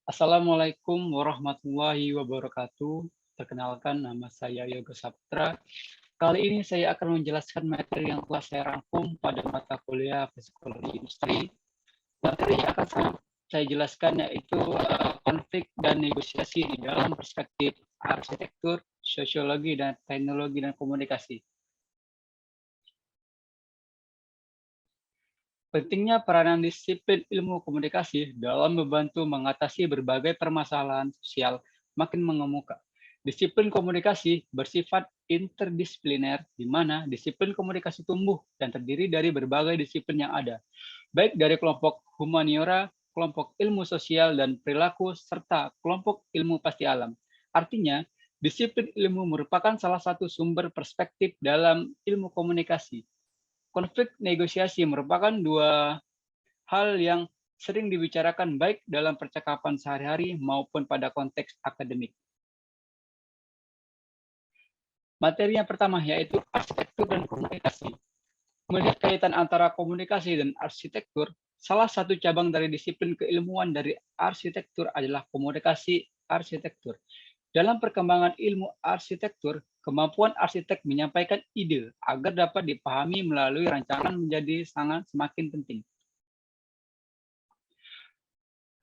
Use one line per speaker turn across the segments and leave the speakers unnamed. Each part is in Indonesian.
Assalamualaikum warahmatullahi wabarakatuh. Perkenalkan, nama saya Yoga Saputra. Kali ini saya akan menjelaskan materi yang telah saya rangkum pada mata kuliah Psikologi Industri. Materi yang akan saya jelaskan yaitu konflik dan negosiasi di dalam perspektif arsitektur, sosiologi, dan teknologi dan komunikasi. Pentingnya peranan disiplin ilmu komunikasi dalam membantu mengatasi berbagai permasalahan sosial makin mengemuka. Disiplin komunikasi bersifat interdisipliner, di mana disiplin komunikasi tumbuh dan terdiri dari berbagai disiplin yang ada, baik dari kelompok humaniora, kelompok ilmu sosial dan perilaku, serta kelompok ilmu pasti alam. Artinya, disiplin ilmu merupakan salah satu sumber perspektif dalam ilmu komunikasi. Konflik negosiasi merupakan dua hal yang sering dibicarakan baik dalam percakapan sehari-hari maupun pada konteks akademik. Materi yang pertama yaitu arsitektur dan komunikasi. Melihat kaitan antara komunikasi dan arsitektur, salah satu cabang dari disiplin keilmuan dari arsitektur adalah komunikasi arsitektur. Dalam perkembangan ilmu arsitektur, kemampuan arsitek menyampaikan ide agar dapat dipahami melalui rancangan menjadi sangat semakin penting.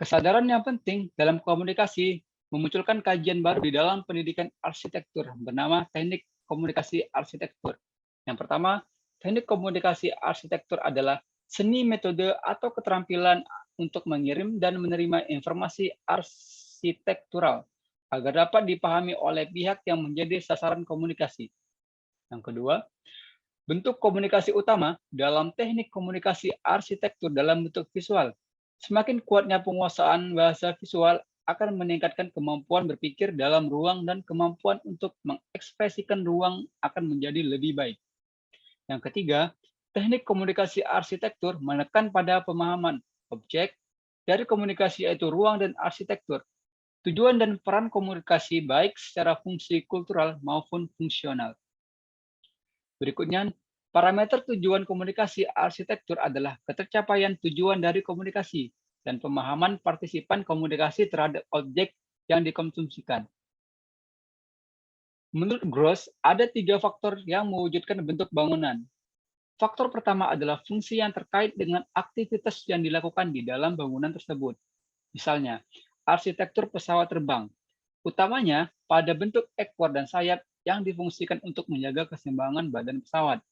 Kesadaran yang penting dalam komunikasi memunculkan kajian baru di dalam pendidikan arsitektur bernama teknik komunikasi arsitektur. Yang pertama, teknik komunikasi arsitektur adalah seni, metode, atau keterampilan untuk mengirim dan menerima informasi arsitektural agar dapat dipahami oleh pihak yang menjadi sasaran komunikasi. Yang kedua, bentuk komunikasi utama dalam teknik komunikasi arsitektur dalam bentuk visual. Semakin kuatnya penguasaan bahasa visual akan meningkatkan kemampuan berpikir dalam ruang dan kemampuan untuk mengekspresikan ruang akan menjadi lebih baik. Yang ketiga, teknik komunikasi arsitektur menekan pada pemahaman objek dari komunikasi yaitu ruang dan arsitektur. Tujuan dan peran komunikasi baik secara fungsi kultural maupun fungsional. Berikutnya, parameter tujuan komunikasi arsitektur adalah ketercapaian tujuan dari komunikasi dan pemahaman partisipan komunikasi terhadap objek yang dikonsumsikan. Menurut Gross, ada 3 faktor yang mewujudkan bentuk bangunan. Faktor pertama adalah fungsi yang terkait dengan aktivitas yang dilakukan di dalam bangunan tersebut. Misalnya, arsitektur pesawat terbang, utamanya pada bentuk ekor dan sayap yang difungsikan untuk menjaga keseimbangan badan pesawat.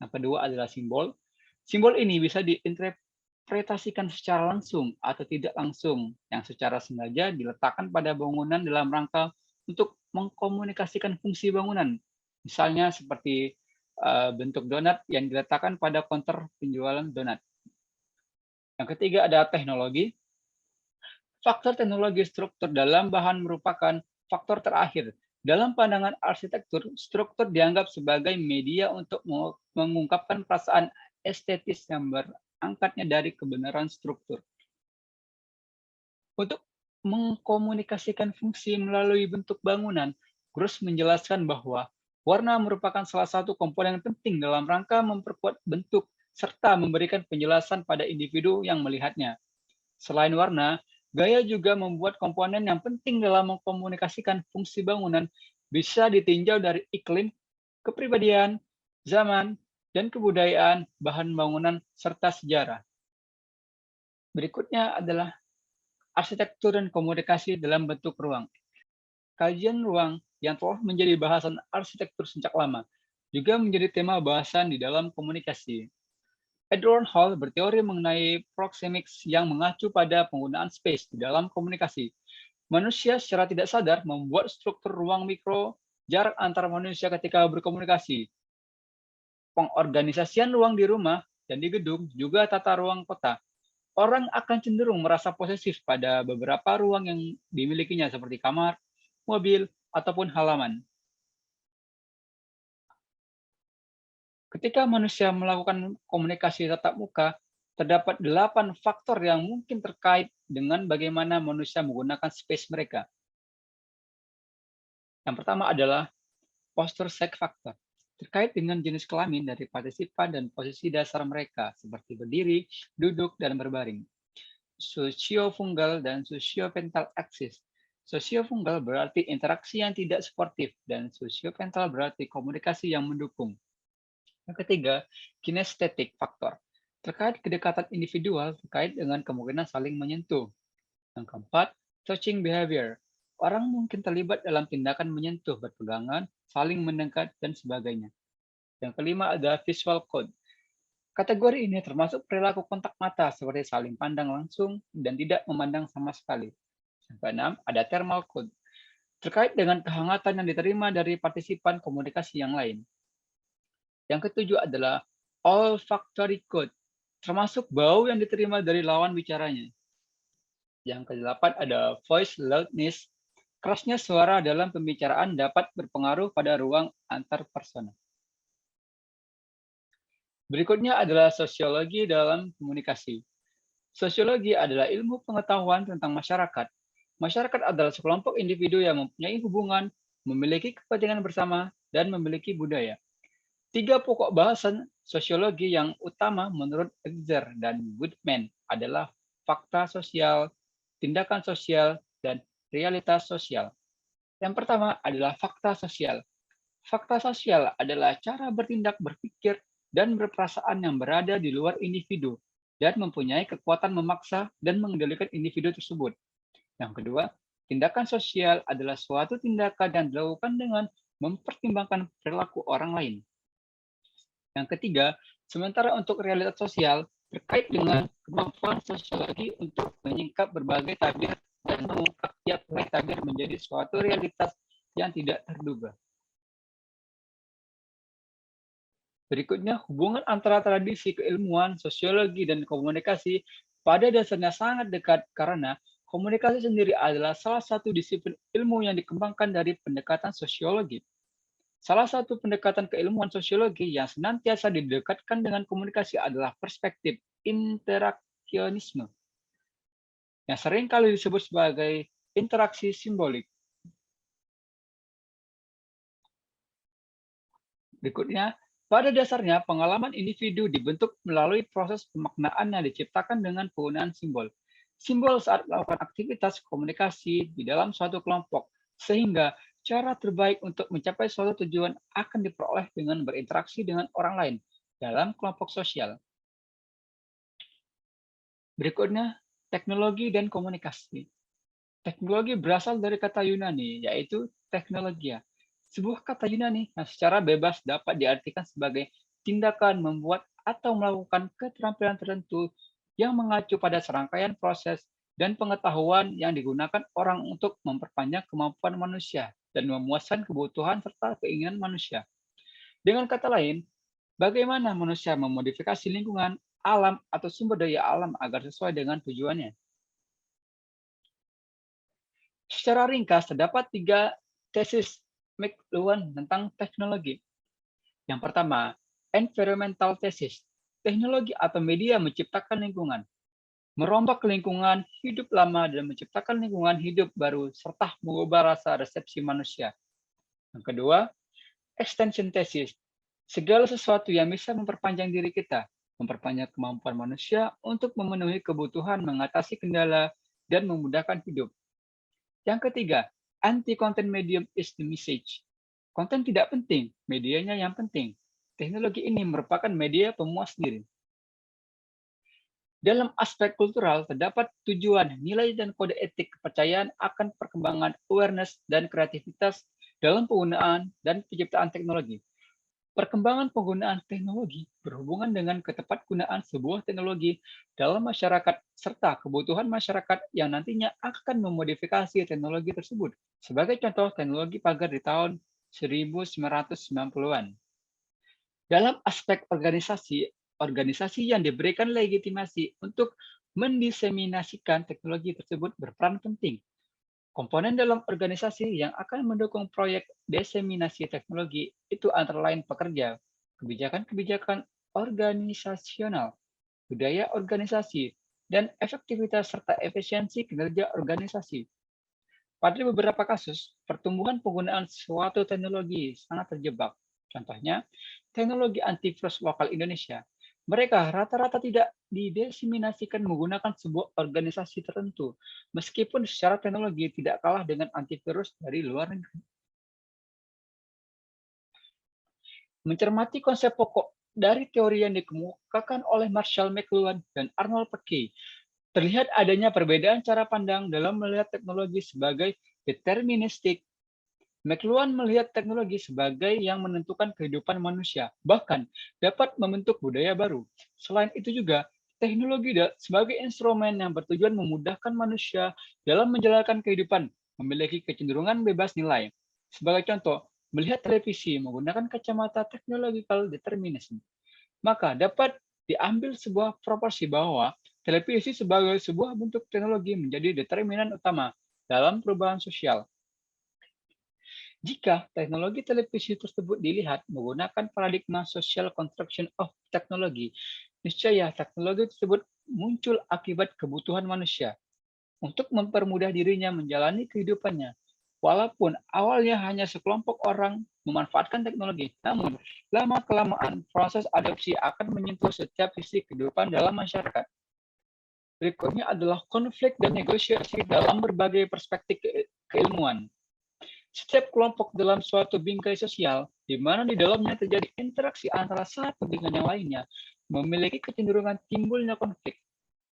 Yang kedua adalah simbol. Simbol ini bisa diinterpretasikan secara langsung atau tidak langsung, yang secara sengaja diletakkan pada bangunan dalam rangka untuk mengkomunikasikan fungsi bangunan. Misalnya seperti bentuk donat yang diletakkan pada konter penjualan donat. Yang ketiga ada teknologi. Faktor teknologi struktur dalam bahan merupakan faktor terakhir. Dalam pandangan arsitektur, struktur dianggap sebagai media untuk mengungkapkan perasaan estetis yang berangkatnya dari kebenaran struktur. Untuk mengkomunikasikan fungsi melalui bentuk bangunan, Gross menjelaskan bahwa warna merupakan salah satu komponen penting dalam rangka memperkuat bentuk serta memberikan penjelasan pada individu yang melihatnya. Selain warna, gaya juga membuat komponen yang penting dalam mengkomunikasikan fungsi bangunan bisa ditinjau dari iklim, kepribadian, zaman, dan kebudayaan bahan bangunan serta sejarah. Berikutnya adalah arsitektur dan komunikasi dalam bentuk ruang. Kajian ruang yang telah menjadi bahasan arsitektur sejak lama juga menjadi tema bahasan di dalam komunikasi. Edward Hall berteori mengenai proxemics yang mengacu pada penggunaan space di dalam komunikasi. Manusia secara tidak sadar membuat struktur ruang mikro jarak antar manusia ketika berkomunikasi. Pengorganisasian ruang di rumah dan di gedung juga tata ruang kota. Orang akan cenderung merasa posesif pada beberapa ruang yang dimilikinya seperti kamar, mobil, ataupun halaman. Ketika manusia melakukan komunikasi tatap muka, terdapat 8 faktor yang mungkin terkait dengan bagaimana manusia menggunakan space mereka. Yang pertama adalah posture sex factor, terkait dengan jenis kelamin dari partisipan dan posisi dasar mereka, seperti berdiri, duduk, dan berbaring. sosiofungal dan sosiopental axis. Sosiofungal berarti interaksi yang tidak sportif dan sosiopental berarti komunikasi yang mendukung. Yang ketiga, kinestetik faktor. Terkait kedekatan individual terkait dengan kemungkinan saling menyentuh. Yang keempat, touching behavior. Orang mungkin terlibat dalam tindakan menyentuh, berpegangan, saling mendekat, dan sebagainya. Yang kelima ada visual code. Kategori ini termasuk perilaku kontak mata seperti saling pandang langsung dan tidak memandang sama sekali. Yang keenam, ada thermal code. Terkait dengan kehangatan yang diterima dari partisipan komunikasi yang lain. Yang ketujuh adalah olfactory code, termasuk bau yang diterima dari lawan bicaranya. Yang kedelapan ada voice loudness. Kerasnya suara dalam pembicaraan dapat berpengaruh pada ruang antar persona. Berikutnya adalah sosiologi dalam komunikasi. Sosiologi adalah ilmu pengetahuan tentang masyarakat. Masyarakat adalah sekelompok individu yang mempunyai hubungan, memiliki kepentingan bersama, dan memiliki budaya. Tiga pokok bahasan sosiologi yang utama menurut Exer dan Goodman adalah fakta sosial, tindakan sosial, dan realitas sosial. Yang pertama adalah fakta sosial. Fakta sosial adalah cara bertindak, berpikir, dan berperasaan yang berada di luar individu dan mempunyai kekuatan memaksa dan mengendalikan individu tersebut. Yang kedua, tindakan sosial adalah suatu tindakan yang dilakukan dengan mempertimbangkan perilaku orang lain. Yang ketiga, sementara untuk realitas sosial terkait dengan kemampuan sosiologi untuk menyingkap berbagai tabir dan mengungkap tiap-tiap tabir menjadi suatu realitas yang tidak terduga. Berikutnya, hubungan antara tradisi keilmuan, sosiologi, dan komunikasi pada dasarnya sangat dekat karena komunikasi sendiri adalah salah satu disiplin ilmu yang dikembangkan dari pendekatan sosiologi. Salah satu pendekatan keilmuan sosiologi yang senantiasa didekatkan dengan komunikasi adalah perspektif interaksionisme, yang sering kali disebut sebagai interaksi simbolik. Berikutnya, pada dasarnya pengalaman individu dibentuk melalui proses pemaknaan yang diciptakan dengan penggunaan simbol. Simbol saat melakukan aktivitas komunikasi di dalam suatu kelompok, sehingga cara terbaik untuk mencapai suatu tujuan akan diperoleh dengan berinteraksi dengan orang lain dalam kelompok sosial. Berikutnya, teknologi dan komunikasi. Teknologi berasal dari kata Yunani, yaitu teknologia. Sebuah kata Yunani yang secara bebas dapat diartikan sebagai tindakan membuat atau melakukan keterampilan tertentu yang mengacu pada serangkaian proses dan pengetahuan yang digunakan orang untuk memperpanjang kemampuan manusia dan memuaskan kebutuhan serta keinginan manusia. Dengan kata lain, bagaimana manusia memodifikasi lingkungan, alam, atau sumber daya alam agar sesuai dengan tujuannya. Secara ringkas, terdapat 3 tesis McLuhan tentang teknologi. Yang pertama, environmental thesis. Teknologi atau media menciptakan lingkungan, merombak lingkungan hidup lama dan menciptakan lingkungan hidup baru serta mengubah rasa resepsi manusia. Yang kedua, extension thesis. Segala sesuatu yang bisa memperpanjang diri kita, memperpanjang kemampuan manusia untuk memenuhi kebutuhan, mengatasi kendala, dan memudahkan hidup. Yang ketiga, anti-content medium is the message. Konten tidak penting, medianya yang penting. Teknologi ini merupakan media pemuas diri. Dalam aspek kultural, terdapat tujuan, nilai, dan kode etik kepercayaan akan perkembangan awareness dan kreativitas dalam penggunaan dan penciptaan teknologi. Perkembangan penggunaan teknologi berhubungan dengan ketepatgunaan sebuah teknologi dalam masyarakat serta kebutuhan masyarakat yang nantinya akan memodifikasi teknologi tersebut. Sebagai contoh, teknologi pagar di tahun 1990-an. Dalam aspek organisasi, organisasi yang diberikan legitimasi untuk mendiseminasikan teknologi tersebut berperan penting. Komponen dalam organisasi yang akan mendukung proyek diseminasi teknologi itu antara lain pekerja, kebijakan-kebijakan organisasional, budaya organisasi, dan efektivitas serta efisiensi kinerja organisasi. Pada beberapa kasus, pertumbuhan penggunaan suatu teknologi sangat terjebak. Contohnya, teknologi antivirus lokal Indonesia. Mereka rata-rata tidak didiseminasikan menggunakan sebuah organisasi tertentu, meskipun secara teknologi tidak kalah dengan antivirus dari luar negeri. Mencermati konsep pokok dari teori yang dikemukakan oleh Marshall McLuhan dan Arnold Perkey, terlihat adanya perbedaan cara pandang dalam melihat teknologi sebagai deterministik. McLuhan melihat teknologi sebagai yang menentukan kehidupan manusia, bahkan dapat membentuk budaya baru. Selain itu juga, teknologi sebagai instrumen yang bertujuan memudahkan manusia dalam menjalankan kehidupan, memiliki kecenderungan bebas nilai. Sebagai contoh, melihat televisi menggunakan kacamata technological determinism, maka dapat diambil sebuah proporsi bahwa televisi sebagai sebuah bentuk teknologi menjadi determinan utama dalam perubahan sosial. Jika teknologi televisi tersebut dilihat menggunakan paradigma social construction of technology, niscaya teknologi tersebut muncul akibat kebutuhan manusia untuk mempermudah dirinya menjalani kehidupannya. Walaupun awalnya hanya sekelompok orang memanfaatkan teknologi, namun lama-kelamaan proses adopsi akan menyentuh setiap sisi kehidupan dalam masyarakat. Berikutnya adalah konflik dan negosiasi dalam berbagai perspektif keilmuan. Setiap kelompok dalam suatu bingkai sosial, di mana di dalamnya terjadi interaksi antara satu dengan yang lainnya, memiliki kecenderungan timbulnya konflik.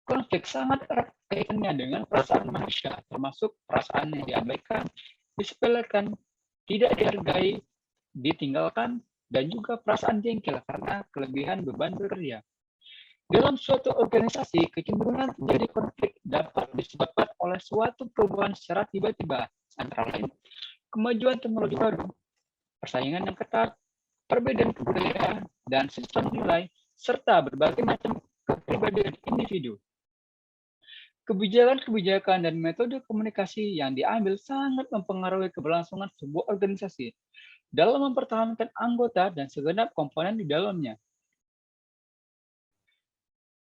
Konflik sangat erat kaitannya dengan perasaan manusia, termasuk perasaan yang diabaikan, disepelekan, tidak dihargai, ditinggalkan, dan juga perasaan jengkel karena kelebihan beban bekerja. Dalam suatu organisasi, kecenderungan terjadi konflik dapat disebabkan oleh suatu perubahan secara tiba-tiba, antara lain kemajuan teknologi baru, persaingan yang ketat, perbedaan kebudayaan, dan sistem nilai, serta berbagai macam kepribadian individu. Kebijakan-kebijakan dan metode komunikasi yang diambil sangat mempengaruhi keberlangsungan sebuah organisasi dalam mempertahankan anggota dan segenap komponen di dalamnya.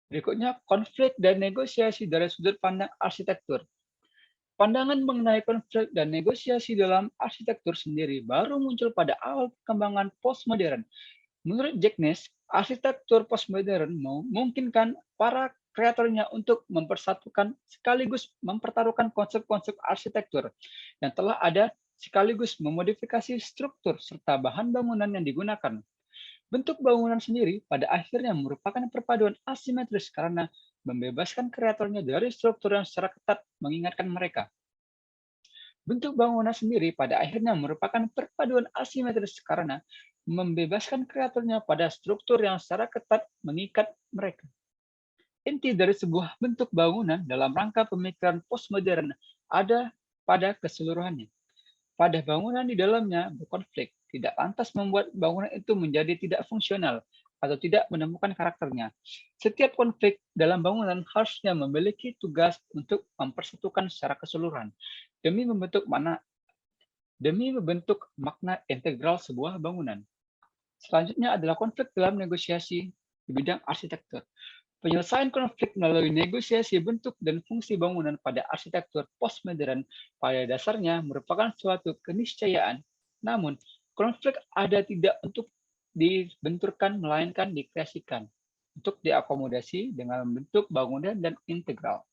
Berikutnya, konflik dan negosiasi dari sudut pandang arsitektur. Pandangan mengenai konflik dan negosiasi dalam arsitektur sendiri baru muncul pada awal perkembangan postmodern. Menurut Jacknes, arsitektur postmodern memungkinkan para kreatornya untuk mempersatukan sekaligus mempertaruhkan konsep-konsep arsitektur yang telah ada sekaligus memodifikasi struktur serta bahan bangunan yang digunakan. Bentuk bangunan sendiri pada akhirnya merupakan perpaduan asimetris karena membebaskan kreatornya dari struktur yang secara ketat mengingatkan mereka. Bentuk bangunan sendiri pada akhirnya merupakan perpaduan asimetris karena membebaskan kreatornya pada struktur yang secara ketat mengikat mereka. Inti dari sebuah bentuk bangunan dalam rangka pemikiran postmodern ada pada keseluruhannya. Pada bangunan di dalamnya berkonflik, tidak lantas membuat bangunan itu menjadi tidak fungsional atau tidak menemukan karakternya. Setiap konflik dalam bangunan harusnya memiliki tugas untuk mempersatukan secara keseluruhan demi membentuk makna integral sebuah bangunan. Selanjutnya adalah konflik dalam negosiasi di bidang arsitektur. Penyelesaian konflik melalui negosiasi bentuk dan fungsi bangunan pada arsitektur postmodern pada dasarnya merupakan suatu keniscayaan. Namun, konflik ada tidak untuk dibenturkan, melainkan dikreasikan untuk diakomodasi dengan bentuk bangunan dan integral.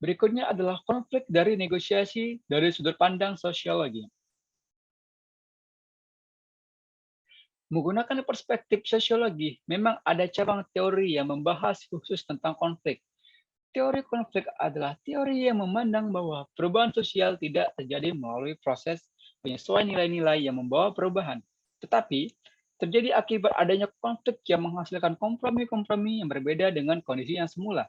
Berikutnya adalah konflik dari negosiasi dari sudut pandang sosiologi. Menggunakan perspektif sosiologi, memang ada cabang teori yang membahas khusus tentang konflik. Teori konflik adalah teori yang memandang bahwa perubahan sosial tidak terjadi melalui proses penyesuaian nilai-nilai yang membawa perubahan, tetapi terjadi akibat adanya konflik yang menghasilkan kompromi-kompromi yang berbeda dengan kondisi yang semula.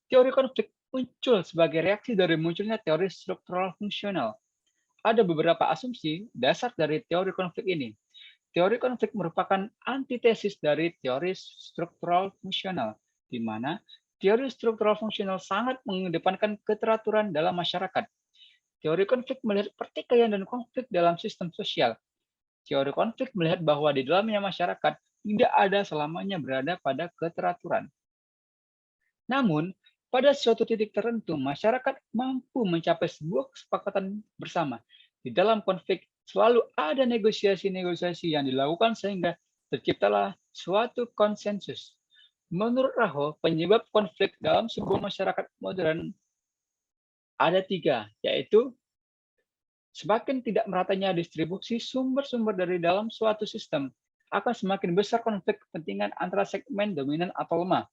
Teori konflik muncul sebagai reaksi dari munculnya teori struktural fungsional. Ada beberapa asumsi dasar dari teori konflik ini. Teori konflik merupakan antitesis dari teori struktural fungsional, di mana teori struktural fungsional sangat mengedepankan keteraturan dalam masyarakat. Teori konflik melihat pertikaian dan konflik dalam sistem sosial. Teori konflik melihat bahwa di dalamnya masyarakat tidak ada selamanya berada pada keteraturan. Namun, pada suatu titik tertentu, masyarakat mampu mencapai sebuah kesepakatan bersama. Di dalam konflik, selalu ada negosiasi-negosiasi yang dilakukan sehingga terciptalah suatu konsensus. Menurut Raho, penyebab konflik dalam sebuah masyarakat modern ada 3, yaitu semakin tidak meratanya distribusi sumber-sumber dari dalam suatu sistem, akan semakin besar konflik kepentingan antara segmen dominan atau lemah.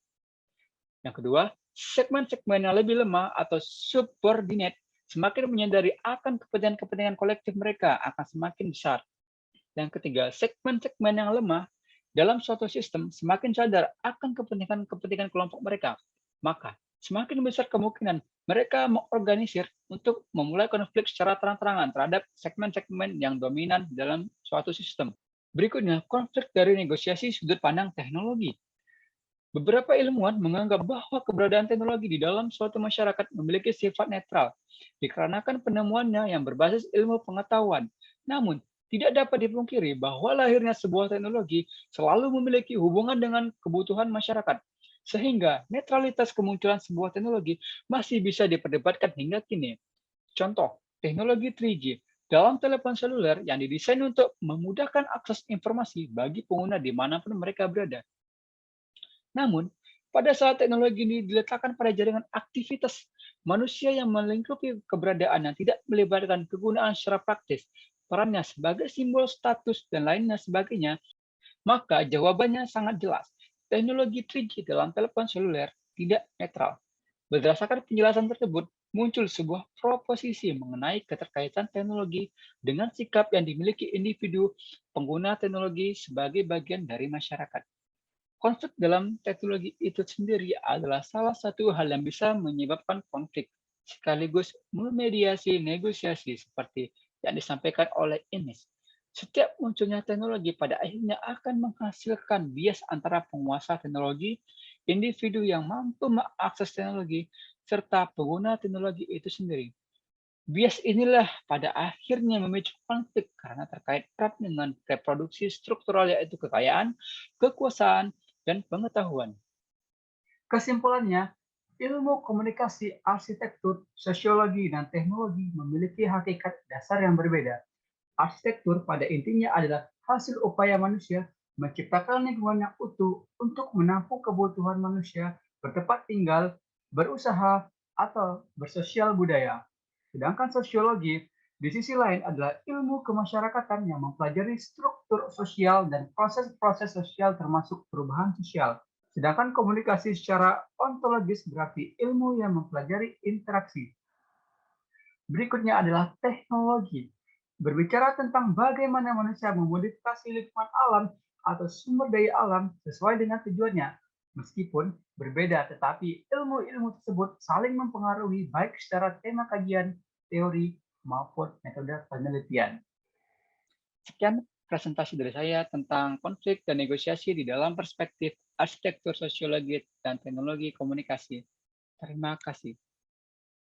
Yang kedua, segmen-segmen yang lebih lemah atau subordinate semakin menyadari akan kepentingan-kepentingan kolektif mereka akan semakin besar. Yang ketiga, segmen-segmen yang lemah dalam suatu sistem semakin sadar akan kepentingan-kepentingan kelompok mereka. Maka, semakin besar kemungkinan mereka mengorganisir untuk memulai konflik secara terang-terangan terhadap segmen-segmen yang dominan dalam suatu sistem. Berikutnya, konflik dari negosiasi sudut pandang teknologi. Beberapa ilmuwan menganggap bahwa keberadaan teknologi di dalam suatu masyarakat memiliki sifat netral, dikarenakan penemuannya yang berbasis ilmu pengetahuan. Namun, tidak dapat dipungkiri bahwa lahirnya sebuah teknologi selalu memiliki hubungan dengan kebutuhan masyarakat, sehingga netralitas kemunculan sebuah teknologi masih bisa diperdebatkan hingga kini. Contoh, teknologi 3G dalam telepon seluler yang didesain untuk memudahkan akses informasi bagi pengguna dimanapun mereka berada. Namun, pada saat teknologi ini diletakkan pada jaringan aktivitas manusia yang melingkupi keberadaan yang tidak melibatkan kegunaan secara praktis, perannya sebagai simbol status dan lainnya sebagainya, maka jawabannya sangat jelas. Teknologi 3G dalam telepon seluler tidak netral. Berdasarkan penjelasan tersebut, muncul sebuah proposisi mengenai keterkaitan teknologi dengan sikap yang dimiliki individu pengguna teknologi sebagai bagian dari masyarakat. Konflik dalam teknologi itu sendiri adalah salah satu hal yang bisa menyebabkan konflik, sekaligus memediasi negosiasi seperti yang disampaikan oleh Ines. Setiap munculnya teknologi pada akhirnya akan menghasilkan bias antara penguasa teknologi, individu yang mampu mengakses teknologi, serta pengguna teknologi itu sendiri. Bias inilah pada akhirnya memicu konflik karena terkait erat dengan reproduksi struktural yaitu kekayaan, kekuasaan, dan pengetahuan. Kesimpulannya, ilmu komunikasi, arsitektur, sosiologi, dan teknologi memiliki hakikat dasar yang berbeda. Arsitektur pada intinya adalah hasil upaya manusia menciptakan lingkungan yang utuh untuk menampung kebutuhan manusia bertempat tinggal, berusaha, atau bersosial budaya. Sedangkan sosiologi di sisi lain adalah ilmu kemasyarakatan yang mempelajari struktur sosial dan proses-proses sosial termasuk perubahan sosial. Sedangkan komunikasi secara ontologis berarti ilmu yang mempelajari interaksi. Berikutnya adalah teknologi. Berbicara tentang bagaimana manusia memodifikasi lingkungan alam atau sumber daya alam sesuai dengan tujuannya. Meskipun berbeda, tetapi ilmu-ilmu tersebut saling mempengaruhi baik secara tema kajian, teori, maupun metode penelitian. Sekian presentasi dari saya tentang konflik dan negosiasi di dalam perspektif arsitektur sosiologi dan teknologi komunikasi. Terima kasih.